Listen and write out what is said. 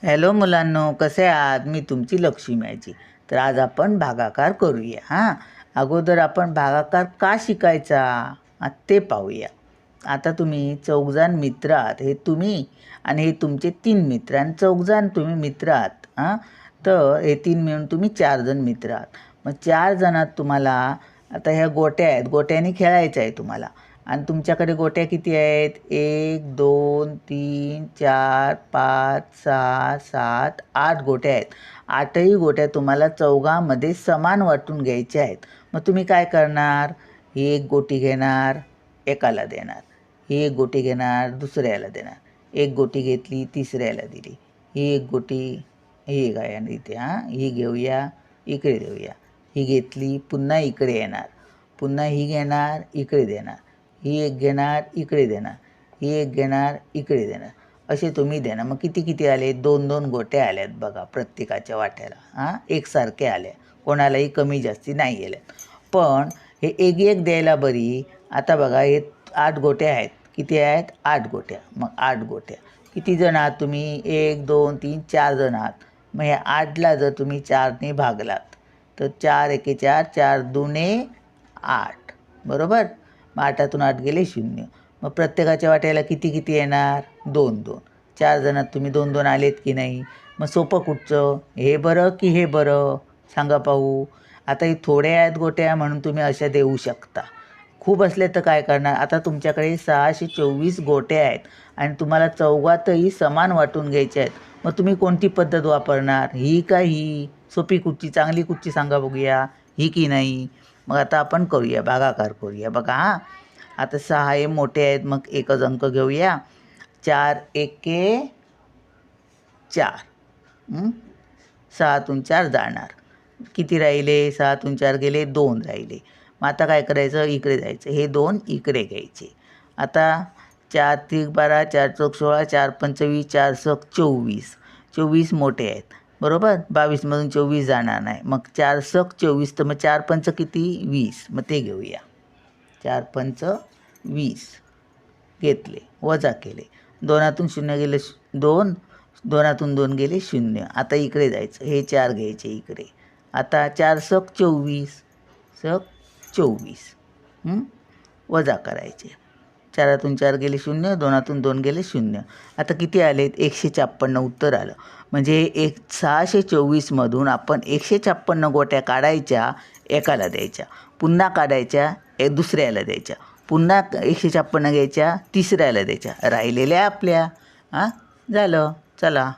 Hello मुलांनो, कसे आहात? मी तुमची लक्ष्मी आजी. तर आज आपण भागाकार करूया. अगोदर आपण भागाकार का शिकायचा ते पाहूया. आता तुम्ही चौघजण मित्र आहात. हे तुम्ही आणि हे तुमचे 3 मित्र आणि चौघजण तुम्ही मित्र आहात. तर हे 3 मिळून तुम्ही 4 जण मित्र आहात. मग 4 जणात तुम्हाला आता ह्या गोट्या आहेत. गोट्याने खेळायचं आहे तुम्हाला. आणि तुमच्याकडे गोट्या किती आहेत? 1 2 3 4 5 6 7 8 गोट्या आहेत. 8ही गोट्या तुम्हाला चौघांमध्ये समान वाटून घ्यायच्या आहेत. मग तुम्ही काय करणार? ही एक गोटी घेणार, एकाला देणार. ही एक गोटी घेणार, दुसऱ्याला देणार. एक गोटी घेतली, तिसऱ्याला दिली. ही एक गोटी ही गायन इथे ही घेऊया, इकडे देऊया. ही घेतली, पुन्हा इकडे येणार. पुन्हा ही घेणार, इकडे देणार. ही एक घेणार, इकडे देणार. ही एक घेणार, इकडे देणार. असे तुम्ही देणार. मग किती आले? 2-2 गोट्या आल्यात बघा प्रत्येकाच्या वाट्याला. एकसारखे आल्या, कोणालाही कमी जास्ती नाही गेल्यात. पण हे एक द्यायला बरी. आता बघा हे 8 गोट्या आहेत. किती आहेत? 8 गोट्या. मग 8 गोट्या किती जण आहात तुम्ही? 1 2 3 4 जण आहात. मग ह्या 8ला जर तुम्ही 4ने भागलात तर 4 एके 4 4 दुने 8 बरोबर. मग 8तून 8 गेले 0. मग प्रत्येकाच्या वाट्याला किती येणार? 2-2. 4 जणात तुम्ही 2-2 आलेत की नाही? मग सोपं कुठचं? हे बरं की हे बरं? सांगा पाहू. आता ही थोड्या आहेत गोट्या म्हणून तुम्ही अशा देऊ शकता. खूप असले तर काय करणार? आता तुमच्याकडे 624 गोट्या आहेत आणि तुम्हाला चौघातही समान वाटून घ्यायच्या आहेत. मग तुम्ही कोणती पद्धत वापरणार? ही का ही? सोपी कुठची, चांगली कुठची सांगा बघूया. ही की नाही? मग आता आपण करूया, भागाकार करूया. बघा आता 6 हे मोठे आहेत, मग एकच अंक घेऊया. 4 एके 4. 6तून 4 जाणार. किती राहिले? 6तून 4 गेले, 2 राहिले. मग आता काय करायचं? इकडे जायचं. हे 2 इकडे घ्यायचे. आता 4 3 12 4 चौक 16 4 पंच 20 4 सक 24. 24 मोठे आहेत बरोबर. 22मधून 24 जाणार नाही. मग 4 सक 24. तर मग 4 पंच किती? 20. मग ते घेऊया. 4 पंच 20 घेतले, वजा केले. 2तून 0 गेले 2. 2तून 2 गेले 0. आता इकडे जायचं. हे 4 घ्यायचे इकडे. आता 4 सक 24. सक 24 वजा करायचे. 4तून 4 गेले 0. 2तून 2 गेले 0. आता किती आलेत? 156 उत्तर आलं. म्हणजे 624मधून आपण 156 गोट्या काढायच्या, एकाला द्यायच्या. पुन्हा काढायच्या, दुसऱ्याला द्यायच्या. पुन्हा 156 घ्यायच्या, तिसऱ्याला द्यायच्या. राहिलेल्या आपल्या. झालं. चला.